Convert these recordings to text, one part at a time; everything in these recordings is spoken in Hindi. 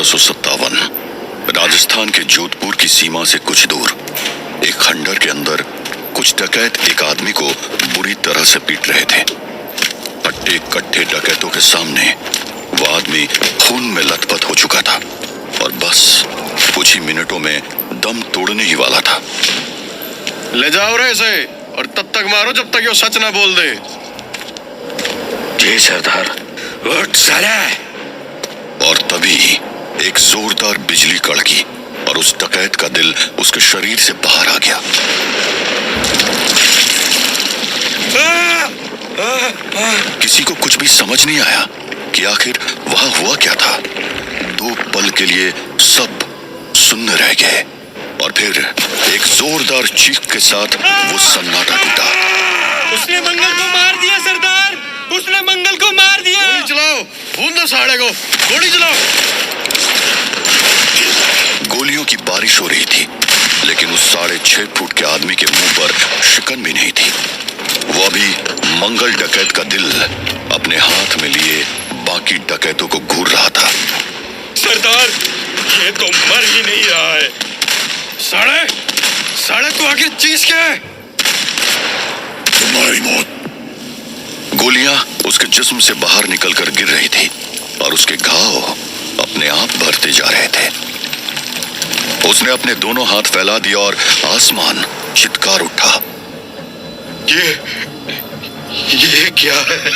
1857 राजस्थान के जोधपुर की सीमा से कुछ दूर एक खंडर के अंदर कुछ डकैत एक आदमी को बुरी तरह से पीट रहे थे। हट्टे कट्टे डकैतों के सामने वो आदमी खून में लथपथ हो चुका था और बस कुछ ही मिनटों में दम तोड़ने ही वाला था। ले जाओ रे इसे और तब तक मारो जब तक ये सच ना बोल दे। जी सरदार। उठ साले। और तभी एक जोरदार बिजली कड़की और उस डकैत का दिल उसके शरीर से बाहर आ गया। किसी को कुछ भी समझ नहीं आया कि आखिर वहां हुआ क्या था। दो पल के लिए सब सुन्न रह गए और फिर एक जोरदार चीख के साथ वो सन्नाटा टूटा। उसने मंगल को मार दिया सरदार, उसने मंगल को मार दिया। गोली चलाओ, भून दो साले को, गोली चलाओ। गोलियों की बारिश हो रही थी, लेकिन उस 6.5 फुट के आदमी के मुंह पर शिकन भी नहीं थी। वो अभी मंगल डकैत का दिल अपने हाथ में लिए बाकी डकैतों को घूर रहा था। सरदार, ये तो मर ही नहीं रहा है। साले, साले तू आखिर चीज क्या है? तुम्हारी मौत। गोलियां उसके जिस्म से बाहर निकलकर गिर रही थी और उसके घाव अपने आप भरते जा रहे थे। उसने अपने दोनों हाथ फैला दिया और आसमान चित्कार उठा। ये क्या है?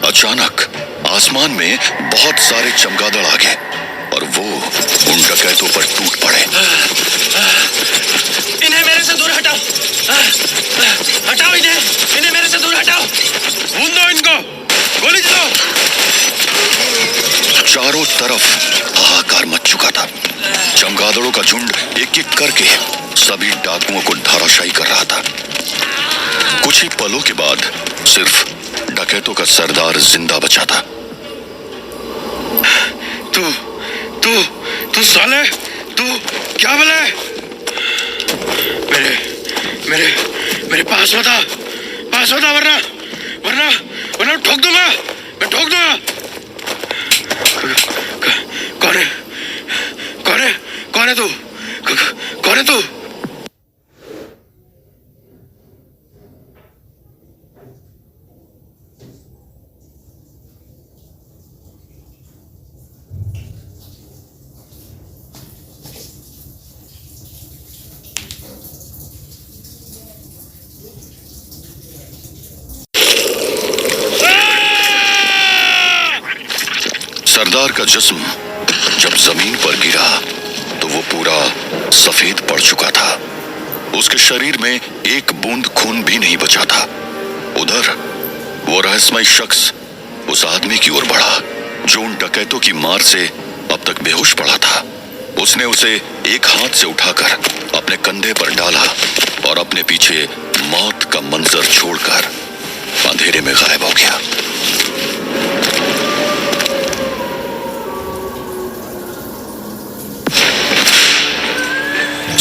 अचानक आसमान में बहुत सारे चमगादड़ आ गए और वो उन डकैतों पर टूट पड़े। इन्हें मेरे से दूर हटाओ, हटाओ इन्हें मेरे से दूर हटाओ। भून दो इनको, गोली चलाओ। चारों तरफ हाहाकार मच चुका था। चमगादड़ों का झुंड एक एक करके सभी डाकुओं को धराशायी कर रहा था। कुछ ही पलों के बाद सिर्फ डकैतों का सरदार जिंदा बचा था। तू साले, तू क्या बोले? मेरे पास बता वरना ठोक दूंगा, मैं ठोक दूंगा। कौन है तू? सरदार का जिस्म जब जमीन पर गिरा तो वो पूरा सफेद पड़ चुका था। उसके शरीर में एक बूंद खून भी नहीं बचा था। उधर वो रहस्यमय शख्स उस आदमी की ओर बढ़ा जो उन डकैतों की मार से अब तक बेहोश पड़ा था। उसने उसे एक हाथ से उठाकर अपने कंधे पर डाला और अपने पीछे मौत का मंजर छोड़कर अंधेरे में गायब हो गया।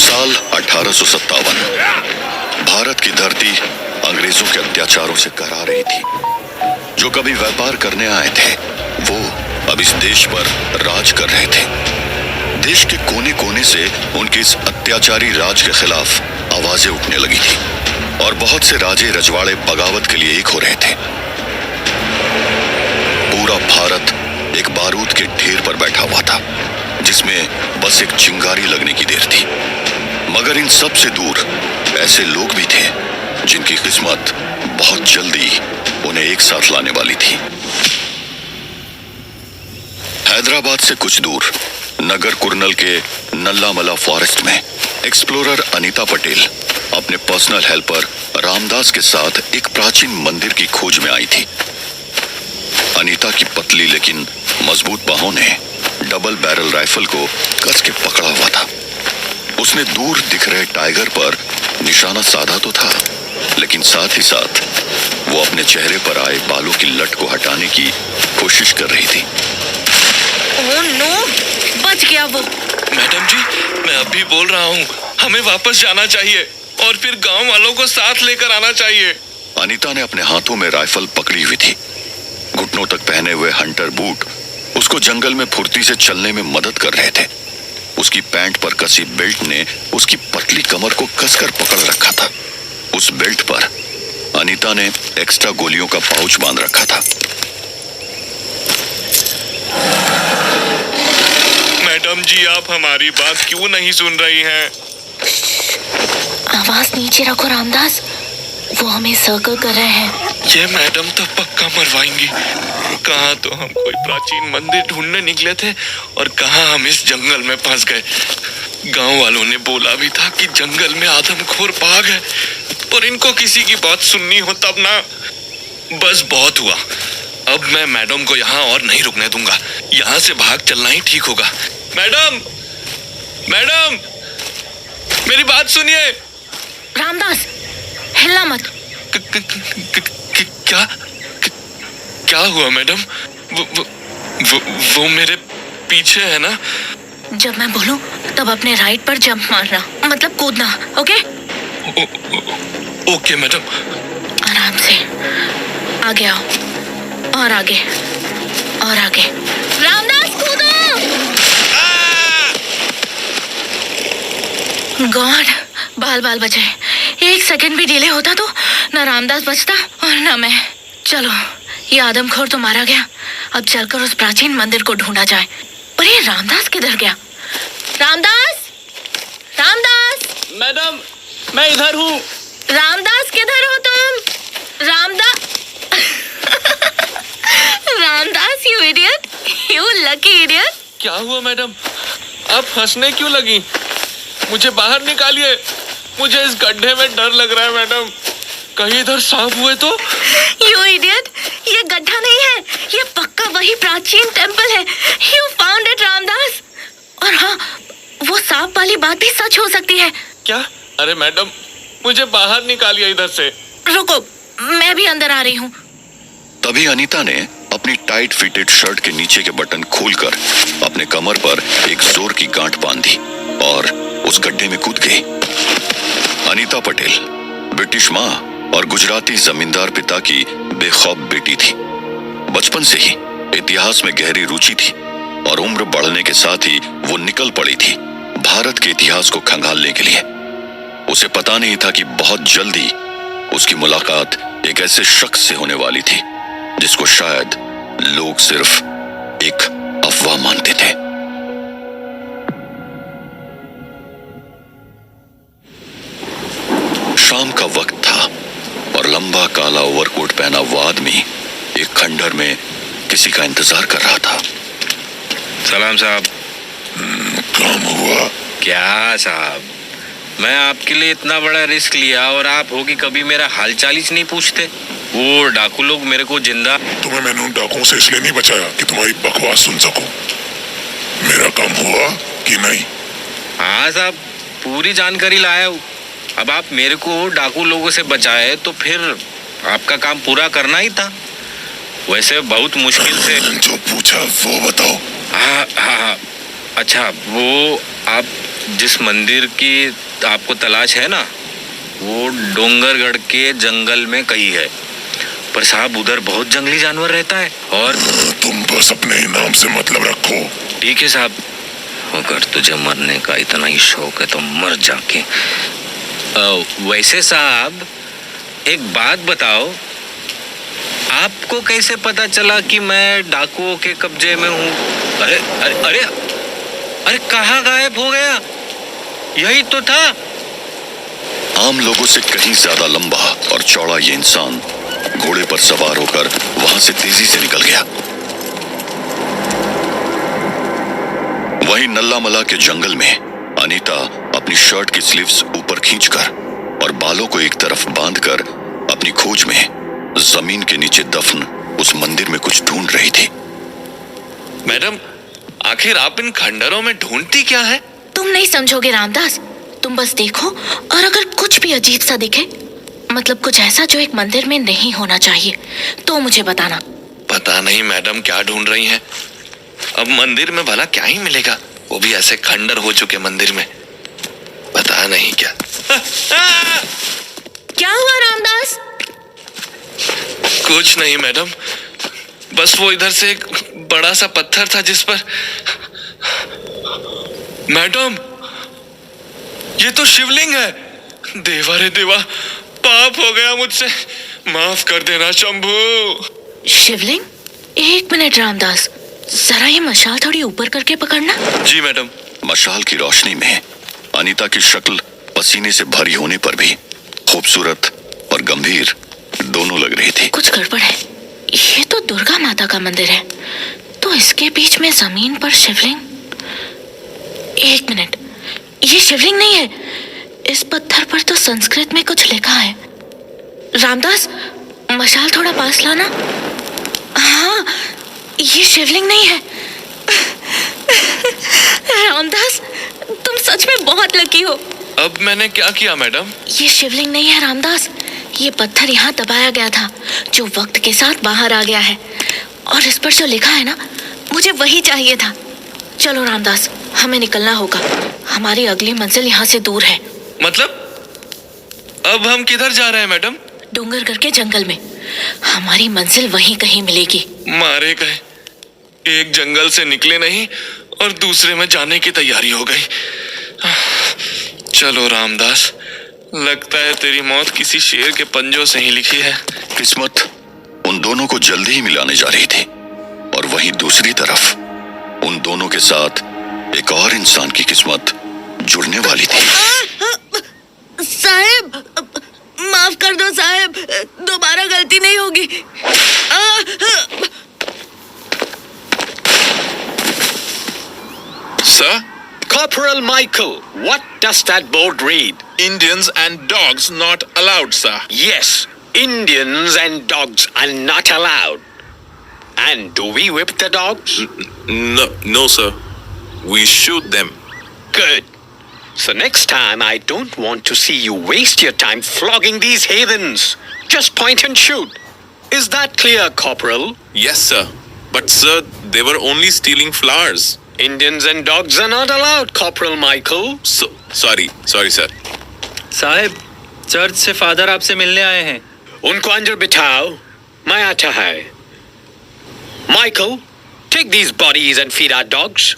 साल 1857 भारत की धरती अंग्रेजों के अत्याचारों से कराह रही थी। जो कभी व्यापार करने आए थे वो अब इस देश पर राज कर रहे थे। देश के कोने कोने से उनके इस अत्याचारी राज के खिलाफ आवाजें उठने लगी थी और बहुत से राजे रजवाड़े बगावत के लिए एक हो रहे थे। पूरा भारत एक बारूद के ढेर पर बैठा हुआ था जिसमें बस एक चिंगारी लगने की देर थी। मगर इन सब से दूर ऐसे लोग भी थे जिनकी किस्मत बहुत जल्दी उन्हें एक साथ लाने वाली थी। हैदराबाद से कुछ दूर नगर कुरनल के नल्लामला फॉरेस्ट में एक्सप्लोरर अनीता पटेल अपने पर्सनल हेल्पर रामदास के साथ एक प्राचीन मंदिर की खोज में आई थी। अनीता की पतली लेकिन मजबूत बाहों ने डबल बैरल राइफल को कस के पकड़ा हुआ था। उसने दूर दिख रहे टाइगर पर निशाना साधा तो था, लेकिन साथ ही साथ वो अपने चेहरे पर आए बालों की लट को हटाने की कोशिश कर रही थी। ओह नो, बच गया वो। मैडम जी, मैं अभी बोल रहा हूँ, हमें वापस जाना चाहिए और फिर गांव वालों को साथ लेकर आना चाहिए। अनीता ने अपने हाथों में राइफल पकड़ी हुई थी। घुटनों तक पहने हुए हंटर बूट उस उसको जंगल में फुर्ती से चलने में मदद कर रहे थे। उसकी पैंट पर कसी बेल्ट ने उसकी पतली कमर को कसकर पकड़ रखा था। उस बेल्ट पर अनीता ने एक्स्ट्रा गोलियों का पाउच बांध रखा था। मैडम जी, आप हमारी बात क्यों नहीं सुन रही हैं? आवाज नीचे रखो रामदास, वो हमें सर्कल कर रहे हैं। ये मैडम तो पक्का मरवाएंगी। कहाँ तो हम कोई प्राचीन मंदिर ढूंढने निकले थे और कहाँ हम इस जंगल में फंस गए। गांव वालों ने बोला भी था कि जंगल में आदमखोर बाघ है, पर इनको किसी की बात सुननी हो तब ना। बस बहुत हुआ, अब मैं मैडम को यहाँ और नहीं रुकने दूंगा। यहाँ से भाग चलना ही ठीक होगा। मैडम, मैडम, मेरी बात सुनिए। रामदास, हिलना मत। क्या हुआ मैडम? वो मेरे पीछे है ना? जब मैं बोलूं तब अपने राइट पर जंप मारना, मतलब कूदना। ओके? Okay madam. आराम से आगे आओ, और आगे और आगे। रामदास, कूदो। गॉड, बाल बाल बचे। एक सेकंड भी डिले होता तो ना रामदास बचता और ना मैं। चलो, ये आदमखोर तो मारा गया, अब चलकर उस प्राचीन मंदिर को ढूंढा जाए। पर ये रामदास किधर गया? रामदास, रामदास। मैडम, मैं इधर हूँ। रामदास, किधर हो तुम? Ramdas. Ramdas, you idiot, you lucky idiot. क्या हुआ मैडम? आप हंसने क्यों लगी? मुझे बाहर निकालिए, मुझे इस गड्ढे में डर लग रहा है मैडम। कहीं इधर सांप हुए तो? यू इडियट, ये गड्ढा नहीं है, ये पक्का वही प्राचीन टेंपल है। You found it Ramdas. और हाँ, वो सांप वाली बात भी सच हो सकती है। क्या? अरे मैडम, मुझे बाहर निकालिए इधर से। रुको, मैं भी अंदर आ रही हूँ। तभी अनीता ने अपनी टाइट फिटेड शर्ट के नीचे के बटन खोलकर अपने कमर पर एक जोर की गांठ बांधी और उस गड्ढे में कूद गई। अनीता पटेल ब्रिटिश माँ और गुजराती जमींदार पिता की बेखौफ बेटी थी। बचपन से ही इतिहास में गहरी रुचि थी और उम्र बढ़ने के साथ ही वो निकल पड़ी थी भारत के इतिहास को खंगालने के लिए। उसे पता नहीं था कि बहुत जल्दी उसकी मुलाकात एक ऐसे शख्स से होने वाली थी जिसको शायद लोग सिर्फ एक अफवाह मानते थे। शाम का वक्त था और लंबा काला ओवरकोट पहना वो आदमी एक खंडर में किसी का इंतजार कर रहा था। सलाम साहब। काम हुआ क्या साहब, मैं आपके लिए इतना बड़ा रिस्क लिया और आप होगी कभी मेरा हालचाल ही नहीं पूछते। वो डाकू लोग मेरे को जिंदा। तुम्हें मैंने उन डाकुओं से इसलिए नहीं बचाया कि तुम्हारी बकवास सुन सकूं। मेरा काम हुआ कि नहीं? हाँ साहब, पूरी जानकारी लाया हूँ। अब आप मेरे को डाकू लोगों से बचाए तो फिर आपका काम पूरा करना ही था। वैसे बहुत मुश्किल से। जो पूछा वो बताओ। हाँ, अच्छा, वो आप जिस मंदिर की आपको तलाश है ना, वो डोंगरगढ़ के जंगल में कहीं है। पर साहब, उधर बहुत जंगली जानवर रहता है और तुम बस अपने ही नाम से मतलब रखो। ठीक है साहब, अगर तुझे मरने का इतना ही शौक है तो मर जाके। वैसे साहब, एक बात बताओ, आपको कैसे पता चला कि मैं डाकुओं के कब्जे में हूँ? अरे अरे अरे अरे, कहाँ गायब हो गया? यही तो था। आम लोगों से कहीं ज्यादा लंबा और चौड़ा ये इंसान घोड़े पर सवार होकर वहां से तेजी से निकल गया। वहीं नल्लामला के जंगल में अनीता अपनी शर्ट की स्लीव्स ऊपर खींचकर और बालों को एक तरफ बांधकर अपनी खोज में जमीन के नीचे दफन उस मंदिर में कुछ ढूंढ रही थी। मैडम, आखिर आप इन खंडरों में ढूंढती क्या है? तुम नहीं समझोगे रामदास, तुम बस देखो और अगर कुछ भी अजीब सा दिखे, मतलब कुछ ऐसा जो एक मंदिर में नहीं होना चाहिए, तो मुझे बताना। पता नहीं मैडम क्या ढूंढ रही हैं। अब मंदिर में भला क्या ही मिलेगा, वो भी ऐसे खंडर हो चुके मंदिर में। पता नहीं क्या। क्या हुआ रामदास? कुछ नहीं मैडम, बस वो इधर से एक बड़ा सा पत्थर था जिस पर। मैडम, ये तो शिवलिंग है। देवा रे देवा, पाप हो गया मुझसे, माफ कर देना शंभू। शिवलिंग? एक मिनट रामदास, जरा ये मशाल थोड़ी ऊपर करके पकड़ना। जी मैडम। मशाल की रोशनी में अनीता की शक्ल पसीने से भरी होने पर भी खूबसूरत और गंभीर दोनों लग रही थी। कुछ गड़बड़ है। ये तो दुर्गा माता का मंदिर है, तो इसके बीच में जमीन पर शिवलिंग। एक मिनट, ये शिवलिंग नहीं है। इस पत्थर पर तो संस्कृत में कुछ लिखा है। रामदास, मशाल थोड़ा पास लाना। हाँ, ये शिवलिंग नहीं है। रामदास, तुम सच में बहुत लकी हो। अब मैंने क्या किया मैडम? ये शिवलिंग नहीं है रामदास, ये पत्थर यहाँ दबाया गया था जो वक्त के साथ बाहर आ गया है। और इस पर जो लिखा है ना, मुझे वही चाहिए था। चलो रामदास, हमें निकलना होगा। हमारी अगली मंजिल यहाँ से दूर है। मतलब अब हम किधर जा रहे हैं मैडम? डूंगरगढ़ के जंगल में। हमारी मंजिल वहीं कहीं मिलेगी। मारे गए, एक जंगल से निकले नहीं और दूसरे में जाने की तैयारी हो गई। चलो रामदास, लगता है तेरी मौत किसी शेर के पंजों से ही लिखी है। किस्मत उन दोनों को जल्दी ही मिलाने जा रही थी, और वहीं दूसरी तरफ उन दोनों के साथ एक और इंसान की किस्मत जुड़ने वाली थी। साहब, माफ कर दो साहब, दोबारा गलती नहीं होगी। Sir, Corporal Michael, what does that board read? Indians and dogs not allowed, sir. Yes, Indians and dogs are not allowed. And do we whip the dogs? No, sir. We shoot them. Good. So next time I don't want to see you waste your time flogging these heathens. Just point and shoot. Is that clear, Corporal? Yes, sir. But, sir, they were only stealing flowers. Indians and dogs are not allowed, Corporal Michael. Sorry, sir. साहब, चर्च से फादर आपसे मिलने आए हैं। उनको अंदर बिठाओ, मैं आता है। Michael, take these bodies and feed our dogs.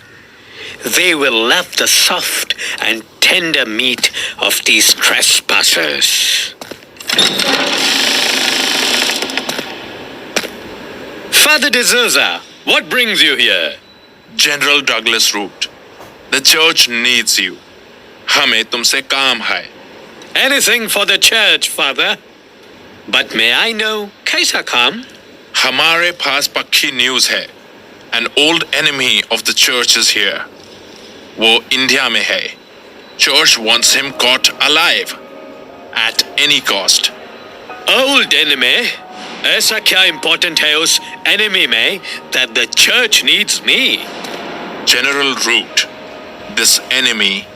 They will love the soft and tender meat of these trespassers. Father de Souza, what brings you here? General Douglas Root, the church needs you. हमें तुमसे काम है. Anything for the church, Father. But may I know, कैसा काम? हमारे पास पक्की न्यूज़ है. An old enemy of the church is here. वो इंडिया में है. Church wants him caught alive at any cost. Old enemy? ऐसा क्या important है उस enemy में that the church needs me? General Root, this enemy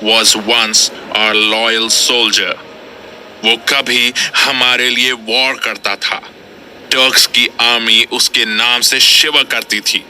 was once our loyal soldier. वो कभी हमारे लिए वॉर करता था. टर्क्स की आर्मी उसके नाम से शिवा करती थी.